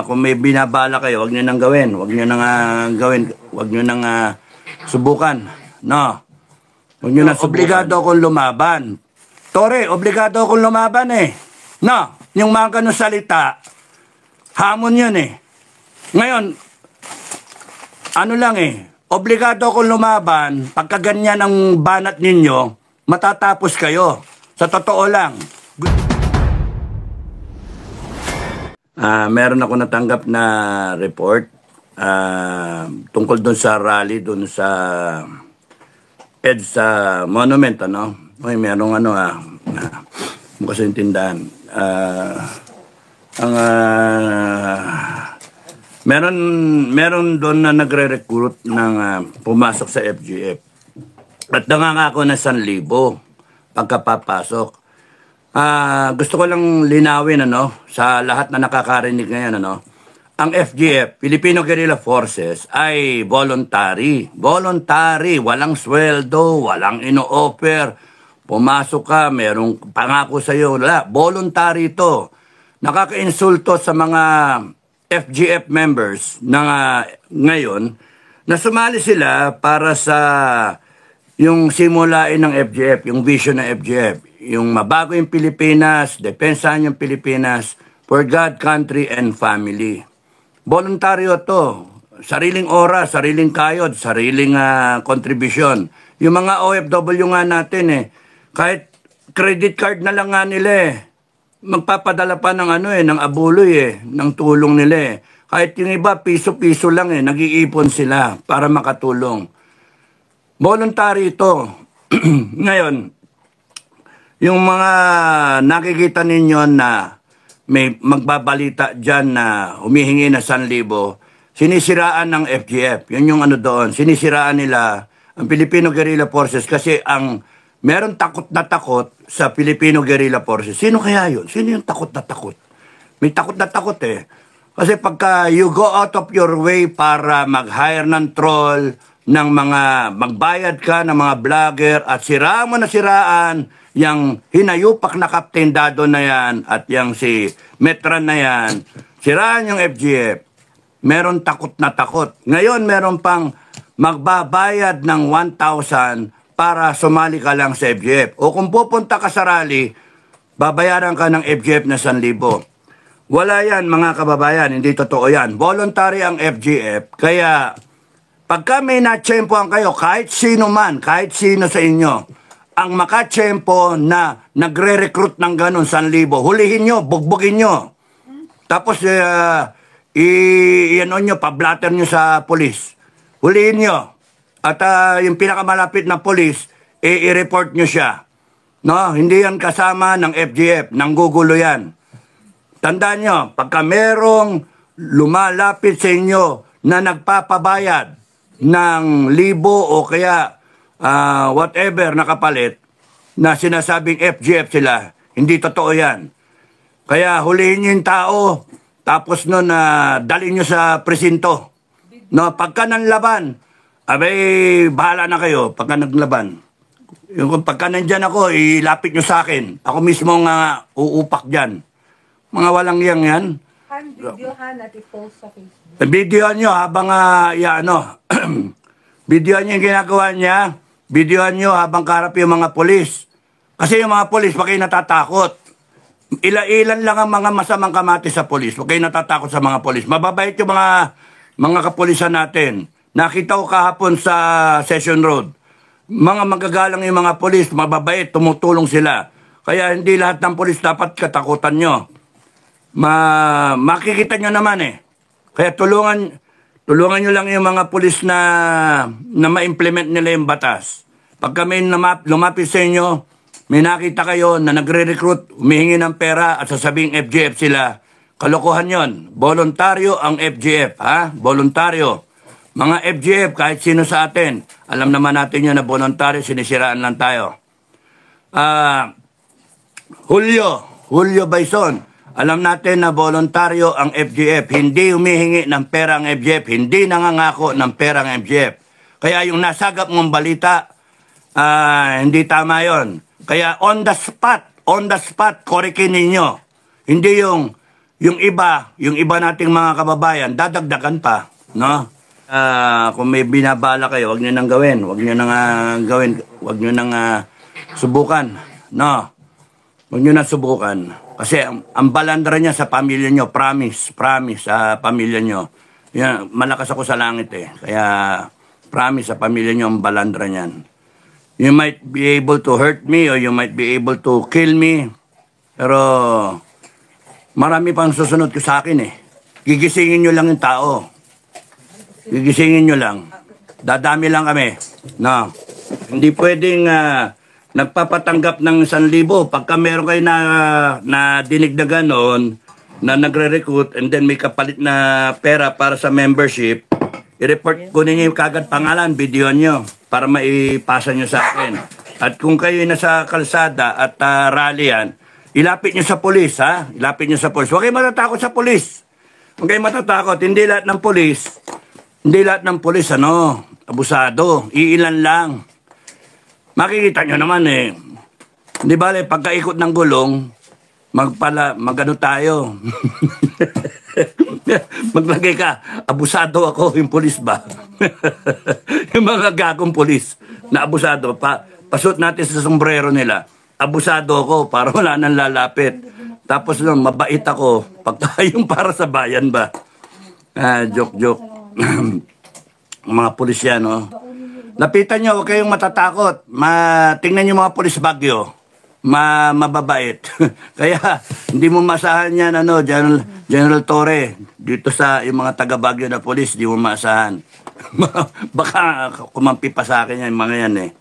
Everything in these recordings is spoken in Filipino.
Kung may binabala kayo, wag niyo nang gawin. Wag niyo nang gawin. Wag niyo nang subukan. No. Wag niyo nang obligado akong lumaban. Tore, obligado akong lumaban eh. No, yung mga ganun salita, hamon yun eh. Ngayon, ano lang eh, obligado akong lumaban, pagka ganyan ang banat ninyo, matatapos kayo. Sa totoo lang. Meron ako natanggap na report tungkol doon sa rally, doon sa EDSA Monument, ano? May merong ano kasi tindahan. Meron doon na nagre-recruit ng pumasok sa FGF. At nangangako na 1,000 pagkapapasok. Gusto ko lang linawin sa lahat na nakakarinig ngayon, ang FGF, Filipino Guerrilla Forces, ay voluntary. Voluntary, walang sweldo, walang ino-offer. Pumasok ka, merong pangako sa iyo, wala. Voluntary ito. Nakaka-insulto sa mga FGF members na ngayon na sumali sila para sa yung simulain ng FGF, yung vision ng FGF, yung mabago yung Pilipinas, depensahan yung Pilipinas for God, country, and family. Voluntaryo to. Sariling oras, sariling kayod, sariling kontribusyon. Yung mga OFW nga natin kahit credit card na lang nga nila magpapadala pa ng ng abuloy ng tulong nila Kahit yung iba, piso-piso lang nag-iipon sila para makatulong. Voluntary ito. Ngayon, yung mga nakikita ninyo na may magbabalita dyan na humihingi na 1,000, sinisiraan ng FGF. Yun yung doon. Sinisiraan nila ang Filipino Guerrilla Forces kasi meron takot na takot sa Filipino Guerrilla Forces. Sino kaya yun? Sino yung takot na takot? May takot na takot Kasi pagka you go out of your way para mag-hire ng troll, ng mga magbayad ka ng mga vlogger at siraan mo na siraan yung hinayupak na Captain Dado na yan at yung si Metran na yan, siraan yung FGF. Meron takot na takot. Ngayon meron pang magbabayad ng 1,000 para sumali ka lang sa FGF. O kung pupunta ka sa rally, babayaran ka ng FGF na 1,000. Wala yan mga kababayan, hindi totoo yan. Voluntary ang FGF, kaya pagka may natsyempohan kayo, kahit sino man, kahit sino sa inyo, ang makatsyempo na nagre-recruit ng ganun 1,000, hulihin nyo, bugbugin nyo. Tapos, nyo, pablatter nyo sa polis. Hulihin nyo. At yung pinakamalapit na polis, i-report nyo siya. No? Hindi yan kasama ng FGF, nanggugulo yan. Tandaan nyo, pagka merong lumalapit sa inyo na nagpapabayad ng 1,000 o kaya whatever na kapalit na sinasabing FGF sila, hindi totoo yan. Kaya hulihin nyo yung tao, tapos nun dalhin nyo sa presinto. No, pagka nanlaban, abay, bahala na kayo pagka naglaban. Yung pagka nandyan ako, ilapit nyo sa akin. Ako mismo nga uupak dyan. Mga walang yan. Videohan at i-post sa Facebook. Videohan nyo habang, videohan nyo yung ginagawa niya. Videohan nyo habang karap yung mga polis. Kasi yung mga polis, wag kayo natatakot. Ilan lang ang mga masamang kamati sa polis. Wag kayo natatakot sa mga polis. Mababait yung mga kapulisan natin. Nakita ko kahapon sa Session Road. Mga magagalang yung mga polis, mababait, tumutulong sila. Kaya hindi lahat ng polis dapat katakutan nyo. Makikita nyo naman Kaya tulungan nyo lang yung mga pulis na ma-implement nila yung batas. Pag kami lumapit sa inyo, may nakita kayo na nagre-recruit, humihingi ng pera at sasabing FGF sila, kalokohan yon. Voluntaryo ang FGF, Voluntaryo. Mga FGF, kahit sino sa atin, alam naman natin yun na voluntaryo, sinisiraan lang tayo. Julio Baison, alam natin na voluntaryo ang FGF. Hindi humihingi ng pera ang FGF. Hindi nangangako ng pera ang FGF. Kaya yung nasagap mong balita, hindi tama yon. Kaya on the spot, korekin ninyo. Hindi yung yung iba nating mga kababayan, dadagdagan pa, no? Kung may binabala kayo, wag niyo nang gawin. Wag niyo nang gawin. Wag niyo nang subukan, no? Wag niyo nang subukan. Kasi ang balandra niya sa pamilya niyo, promise sa pamilya niyo. Yan, malakas ako sa langit eh. Kaya promise sa pamilya niyo ang balandra niyan. You might be able to hurt me or you might be able to kill me. Pero marami pang susunod ko sa akin eh. Gigisingin nyo lang yung tao. Gigisingin nyo lang. Dadami lang kami. No. Hindi pwedeng nagpapatanggap ng 1,000. Pagka meron kayo na dinig na gano'n, na nagre-recruit and then may kapalit na pera para sa membership, i-report ko ninyo yung kagad pangalan, video nyo, para maipasa nyo sa akin. At kung kayo nasa kalsada at rally yan, ilapit nyo sa polis, ha? Ilapit nyo sa polis. Huwag kayo matatakot sa polis. Huwag kayo matatakot. Hindi lahat ng polis, abusado. Iilan lang. Makikita nyo naman eh. Hindi bale, pagkaikot ng gulong, magano tayo. Maglagay ka, abusado ako, yung polis ba? Yung mga gagong polis na abusado, pasot natin sa sombrero nila. Abusado ako para wala nang lalapit. Tapos nun, mabait ako. Pagka yung para sa bayan ba? Joke. Mga pulis yan, no? Lapitan nyo, huwag kayong matatakot. Tingnan nyo mga pulis Baguio. Mababait. Kaya, hindi mo masahan yan, General Torre. Dito sa yung mga taga Baguio na pulis, hindi mo masahan. Baka kumampi pa sa akin yan, mga yan eh.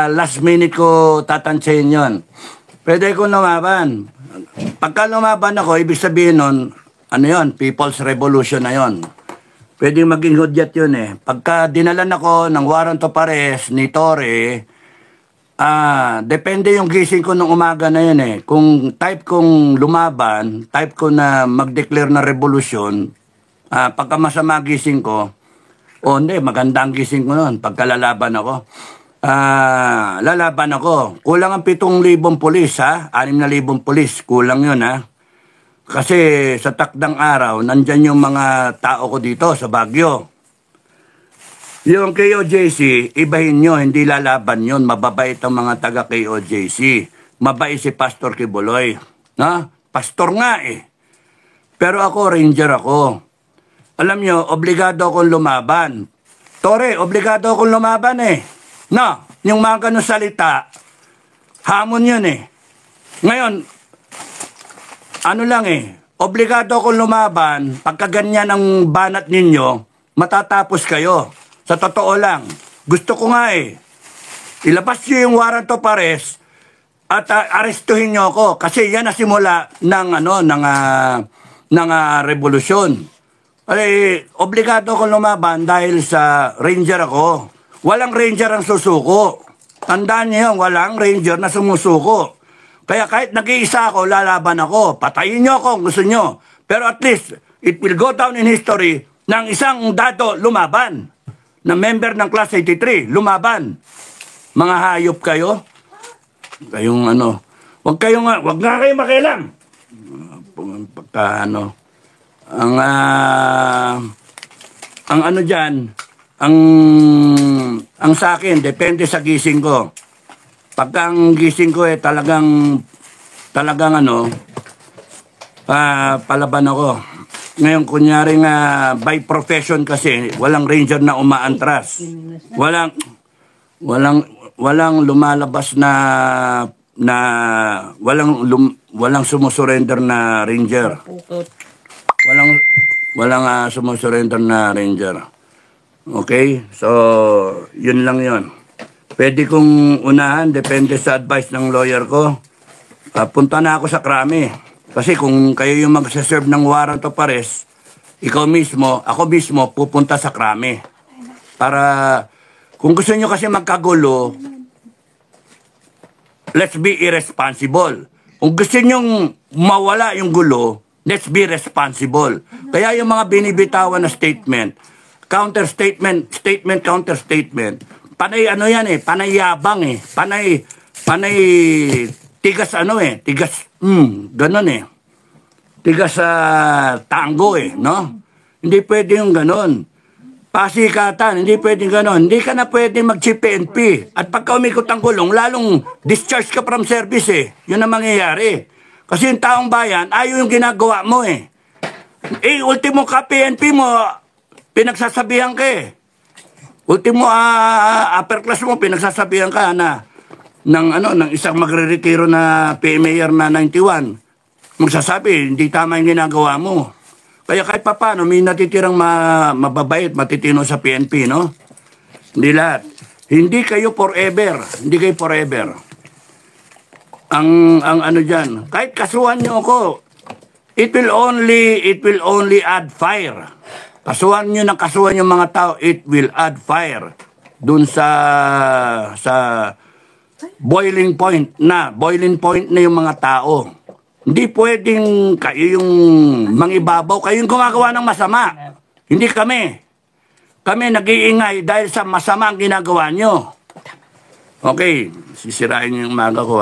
Last minute ko tatansyahin yon. Pwede ko lumaban. Pagka lumaban ako, ibig sabihin nun, People's Revolution na yon. Pwede maging hudyat yun eh. Pagka dinalan ako ng warrant of arrest ni Torre, depende yung gising ko nung umaga na yun eh. Kung type kong lumaban, type ko na mag-declare na revolution, pagka masama gising ko, hindi, maganda ang gising ko nun. Pagka lalaban ako, lalaban ako. Kulang ang 7,000 pulis, ha? 6,000 pulis. Kulang yun, ha? Kasi sa takdang araw, nandyan yung mga tao ko dito sa Baguio. Yung KOJC, ibahin nyo, hindi lalaban yun. Mababait ang mga taga KOJC. Mabait si Pastor Kibuloy. Pastor nga eh. Pero ako, ranger ako. Alam nyo, obligado akong lumaban. Tore, obligado akong lumaban eh. Yung mga ganun salita, hamon yun eh. Ngayon, obligado akong lumaban, pagka ganyan ang banat ninyo, matatapos kayo. Sa totoo lang, gusto ko nga eh, ilabas nyo yung warrant of arrest at arestuhin nyo ako kasi yan na simula ng revolusyon. Obligado akong lumaban dahil sa ranger ako. Walang ranger ang susuko. Tandaan niyo yun, walang ranger na sumusuko. Kaya kahit nag-iisa ako, lalaban ako. Patayin nyo ako kung gusto nyo. Pero at least, it will go down in history ng isang dato lumaban. Na member ng Class 83, lumaban. Mga hayop kayo. Kayong wag nga kayo makialam. Pagka ang sa akin, depende sa gising ko. Pagka ang gising ko talagang palaban ako. Ngayon, kunyari by profession kasi, walang ranger na umaantras. Walang lumalabas walang sumusurrender na ranger. Walang sumusurrender na ranger. Okay? So, yun lang yun. Pwede kong unahan, depende sa advice ng lawyer ko. Punta na ako sa krami. Kasi kung kayo yung magsaserve ng warrant of arrest, ako mismo, pupunta sa krami. Para, kung gusto nyo kasi magkagulo, let's be irresponsible. Kung gusto nyo mawala yung gulo, let's be responsible. Kaya yung mga binibitawan na statement, counter-statement, counter-statement, panay yan eh, panay yabang eh, panay tigas tigas, ganun eh. tiga sa tango eh, no? Hindi pwede yung ganon. Pasikatan, hindi pwede ganon. Hindi ka na pwede mag-chief PNP. At pagka umikot ang gulong, lalong discharge ka from service eh. Yun ang mangyayari. Kasi yung taong bayan, ayaw yung ginagawa mo eh. Ultimo ka PNP mo, pinagsasabihan ka eh. Ultimo upper class mo, pinagsasabihan ka na ng isang magre-retiro na PMAR na 91. Magsasabi, hindi tama yung ginagawa mo. Kaya kahit paano, may natitirang mababait, matitino sa PNP, no? Hindi lahat. Hindi kayo forever. Hindi kayo forever. Ang ano dyan, kahit kasuhan nyo ako, it will only add fire. Kasuhan nyo ng kasuhan yung mga tao, it will add fire. Dun sa boiling point na yung mga tao. Hindi pwedeng kayo yung mangibabaw, kayo yung gumagawa ng masama. Hindi kami. Kami nag-iingay dahil sa masama ang ginagawa nyo. Okay, sisirain yung umaga ko